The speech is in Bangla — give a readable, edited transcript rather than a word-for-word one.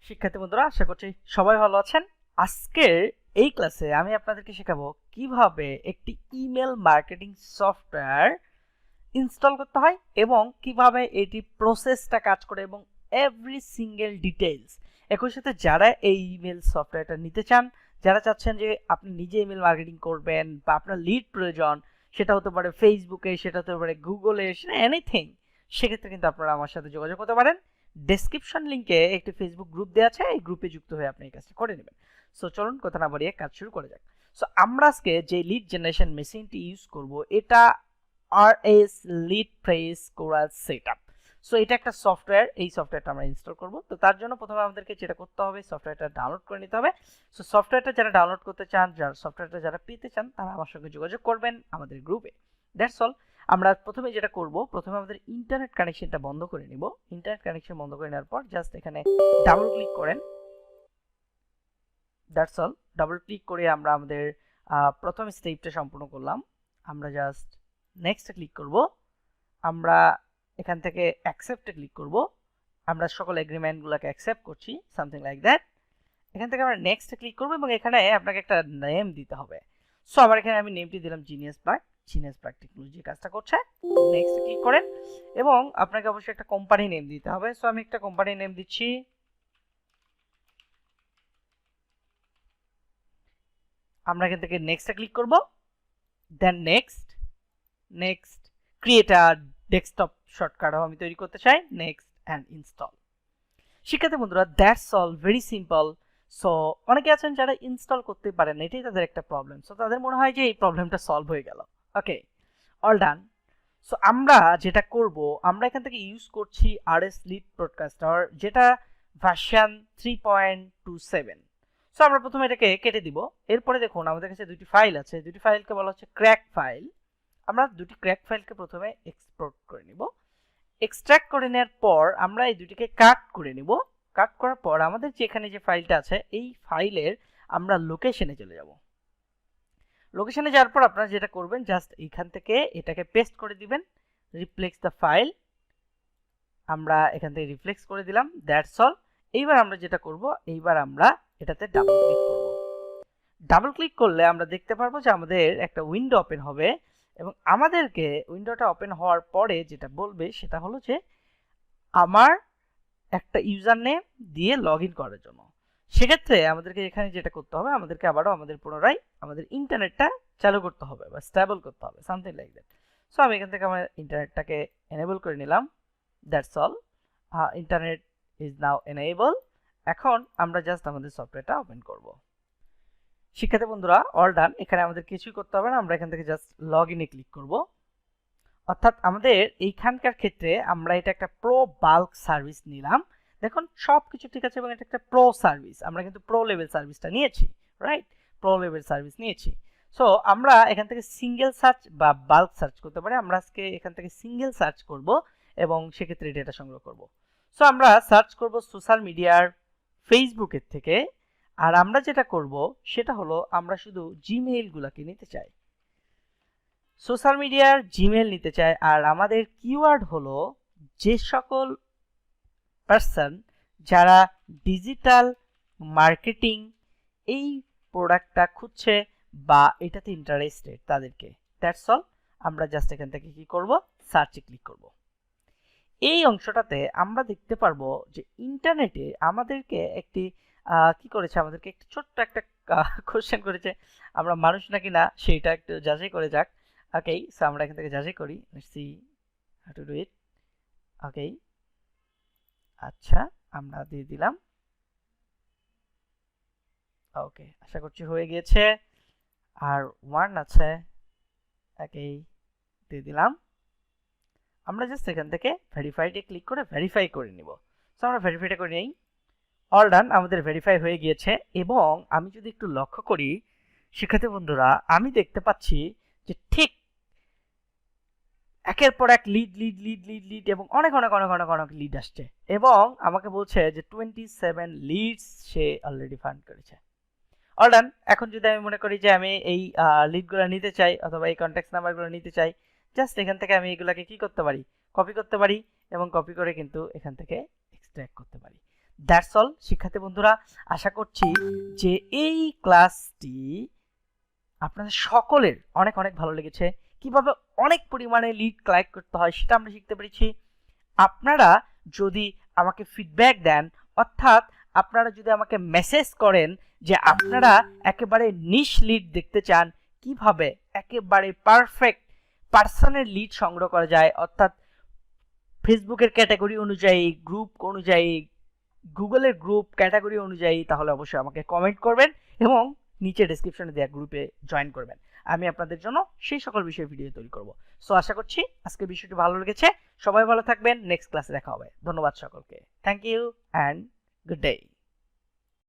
শিক্ষার্থী বন্ধুরা, আশা করছি সবাই ভালো আছেন। আজকের এই ক্লাসে আমি আপনাদেরকে শেখাবো কিভাবে একটি ইমেল মার্কেটিং সফটওয়্যার ইনস্টল করতে হয় এবং কিভাবে এটি প্রসেসটা কাজ করে এবং এভরি সিঙ্গেল ডিটেইলস। একই সাথে যারা এই ইমেল সফটওয়্যারটা নিতে চান, যারা চাচ্ছেন যে আপনি নিজে ইমেল মার্কেটিং করবেন বা আপনার লিড প্রয়োজন, সেটা হতে পারে ফেসবুকে, সেটা হতে পারে গুগলে, সেটা এনিথিং, সেক্ষেত্রে কিন্তু আপনারা আমার সাথে যোগাযোগ করতে পারেন। ডেসক্রিপশন লিংকে একটি ফেসবুক গ্রুপ দেওয়া আছে, এই গ্রুপে যুক্ত হয়ে আপনি এই কাজটা করে নেবেন। সো চলুন কথা না বাড়িয়ে কাজ শুরু করা যাক। সো আমরা আজকে যে লিড জেনারেশন মেশিনটি ইউজ করব, এটা RS lead press coral setup. So এটা একটা সফটওয়্যার, এই সফটওয়্যারটা আমরা ইনস্টল করব। তো তার জন্য প্রথমে আমাদেরকে যেটা করতে হবে, সফটওয়্যারটা ডাউনলোড করে নিতে হবে। সো সফটওয়্যারটা যারা ডাউনলোড করতে চান, সফটওয়্যারটা যারা পেতে চান, তারা আমার সঙ্গে যোগাযোগ করবেন আমাদের গ্রুপে। That's all. আমরা প্রথমে যেটা করব, প্রথমে আমাদের ইন্টারনেট কানেকশনটা বন্ধ করে নিব। ইন্টারনেট কানেকশন বন্ধ করে নেওয়ার পর জাস্ট এখানে ডাবল ক্লিক করেন। That's all. ডাবল ক্লিক করে আমরা আমাদের প্রথম স্টেপটা সম্পূর্ণ করলাম। আমরা জাস্ট নেক্সটে ক্লিক করব। আমরা এখান থেকে অ্যাকসেপ্টে ক্লিক করব। আমরা সকল এগ্রিমেন্টগুলোকে অ্যাকসেপ্ট করছি, সামথিং লাইক দ্যাট। এখান থেকে আমরা নেক্সটে ক্লিক করব এবং এখানে আপনাকে একটা নেম দিতে হবে। সো আমার এখানে আমি নেমটি দিলাম জিনিয়াস পার্ক টেকনোলজি কাজটা করছে। নেক্সট ক্লিক করেন এবং আপনাকে অবশ্যই একটা কোম্পানি নেম দিতে হবে। সো আমি একটা কোম্পানি নেম দিচ্ছি। আমরা এখান থেকে নেক্সটে ক্লিক করব। Then next create a desktop শর্টকাটও আমি তৈরি করতে চাই। Next and install. শিক্ষার্থী বন্ধুরা, that's all, very simple. So অনেকে আছেন যারা ইনস্টল করতে পারেন, এটাই তাদের একটা প্রবলেম। সো তাদের মনে হয় যে এই প্রবলেমটা সলভ হয়ে গেল। ওকে, অল ডান। সো আমরা যেটা করব, আমরা এখান থেকে ইউজ করছি RS লিড ব্রডকাস্টার, যেটা ভার্সন 3.27। সো আমরা প্রথমে এটাকে কেটে দিব। এরপরে দেখুন আমাদের কাছে দুটি ফাইল আছে, দুটি ফাইলকে বলা হচ্ছে ক্র্যাক ফাইল। আমরা দুটি ক্র্যাক ফাইলকে প্রথমে এক্সপোর্ট করে নিব। এক্সট্রাক্ট করে নেওয়ার পর আমরা এই দুটিকে কাট করে নিব। কাট করার পর আমাদের যেখানে যে ফাইলটা আছে, এই ফাইলের আমরা লোকেশনে চলে যাব। লোকেশনে যাওয়ার পর আপনারা যেটা করবেন, জাস্ট এইখান থেকে এটাকে পেস্ট করে দিবেন, রিপ্লেক্স দ্য ফাইল। আমরা এখান থেকে রিফ্লেক্স করে দিলাম। That's all. এইবার আমরা যেটা করব, এইবার আমরা এটাতে ডাবল ক্লিক করব। ডাবল ক্লিক করলে আমরা দেখতে পারবো যে আমাদের একটা উইন্ডো ওপেন হবে এবং আমাদেরকে উইন্ডোটা ওপেন হওয়ার পরে যেটা বলবে সেটা হলো যে আমার একটা ইউজার নেম দিয়ে লগ ইন করার জন্য। সেক্ষেত্রে আমাদেরকে এখানে যেটা করতে হবে, আমাদেরকে আবারও পুনরায় আমাদের ইন্টারনেটটা চালু করতে হবে বা স্টেবল করতে হবে, সামথিং লাইক দ্যাট। সো আমি এখান থেকে আমার ইন্টারনেটটাকে এনেবল করে নিলাম। That's all. Internet is now enable. এখন আমরা জাস্ট আমাদের সফটওয়্যারটা ওপেন করব। শিক্ষার্থী বন্ধুরা, অল ডান। এখানে আমাদের কিছুই করতে হবে না, আমরা এখান থেকে জাস্ট লগ ইনে ক্লিক করব। অর্থাৎ আমাদের এইখানকার ক্ষেত্রে আমরা এটা একটা প্রো বাল্ক সার্ভিস নিলাম। দেখুন সব কিছু ঠিক আছে এবং এটা একটা প্রো সার্ভিস। আমরা কিন্তু প্রো লেভেল সার্ভিসটা নিয়েছি, রাইট? প্রো লেভেল সার্ভিস নিয়েছি। সো আমরা এখান থেকে সিঙ্গেল সার্চ বা বাল্ক সার্চ করতে পারি। আমরা আজকে এখান থেকে সিঙ্গেল সার্চ করব এবং সেক্ষেত্রে ডেটা সংগ্রহ করব। সো আমরা সার্চ করব সোশ্যাল মিডিয়ার ফেসবুকের থেকে। আর আমরা যেটা করব সেটা হলো, আমরা শুধু জিমেইলগুলোকে নিতে চাই, সোশ্যাল মিডিয়ার জিমেল নিতে চাই। আর আমাদের কিওয়ার্ড হলো যে সকল পার্সন যারা ডিজিটাল মার্কেটিং এই প্রোডাক্টটা খুঁজছে বা এটাতে ইন্টারেস্টেড তাদেরকে। That's all. আমরা জাস্ট এখান থেকে কি করব, সার্চে ক্লিক করব। এই অংশটাতে আমরা দেখতে পারবো যে ইন্টারনেটে আমাদেরকে একটি কি করেছে, আমাদেরকে একটি ছোট্ট একটা কোশ্চেন করেছে। আমরা মানুষ নাকি না সেটা একটু যাচাই করে যাক। ওকে, সো আমরা এখান থেকে যাচাই করি। Let's see how to do it. Okay, আচ্ছা আমরা দিয়ে দিলাম। ওকে, আশা করছি হয়ে গিয়েছে। আর ওয়ান আছে। ওকে, দিয়ে দিলাম। আমরা জাস্ট এখান থেকে ভেরিফাইডে ক্লিক করে ভেরিফাই করে নিব। সো আমরা ভেরিফাইটা করে নিই। অল ডান, আমাদের ভেরিফাই হয়ে গিয়েছে। এবং আমি যদি একটু লক্ষ্য করি শিক্ষার্থী বন্ধুরা, আমি দেখতে পাচ্ছি যে ঠিক একের পর এক লিড এবং অনেক লিড আসছে এবং আমাকে বলছে যে 27 লিডস সে অলরেডি ফান্ড করেছে। All done. এখন যদি আমি মনে করি যে আমি এই লিডগুলো নিতে চাই অথবা এই কন্ট্যাক্ট নাম্বারগুলো নিতে চাই, জাস্ট এখান থেকে আমি এগুলাকে কি করতে পারি, কপি করতে পারি এবং কপি করে কিন্তু এখান থেকে এক্সট্রাক্ট করতে পারি। দ্যাটস অল শিক্ষার্থী বন্ধুরা, আশা করছি যে এই ক্লাসটি আপনাদের সকলের অনেক অনেক ভালো লেগেছে। কিভাবে অনেক পরিমাণে লিড কালেক্ট করতে হয় সেটা আমরা শিখতে পেরেছি। আপনারা যদি আমাকে ফিডব্যাক দেন, অর্থাৎ আপনারা যদি আমাকে মেসেজ করেন যে আপনারা একেবারে নিশ লিড দেখতে চান, কিভাবে একেবারে পারফেক্ট পার্সনের লিড সংগ্রহ করা যায়, অর্থাৎ ফেসবুকের ক্যাটাগরি অনুযায়ী, গ্রুপ অনুযায়ী, গুগলের গ্রুপ ক্যাটাগরি অনুযায়ী, তাহলে অবশ্যই আমাকে কমেন্ট করবেন এবং নিচে ডেসক্রিপশনে দেওয়া গ্রুপে জয়েন করবেন। আমি আপনাদের জন্য সেই সকল বিষয়ে ভিডিও তৈরি করব। সো আশা করছি আজকে বিষয়টি ভালো লেগেছে। সবাই ভালো থাকবেন, নেক্সট ক্লাসে দেখা হবে। ধন্যবাদ সকলকে। Thank you and good day.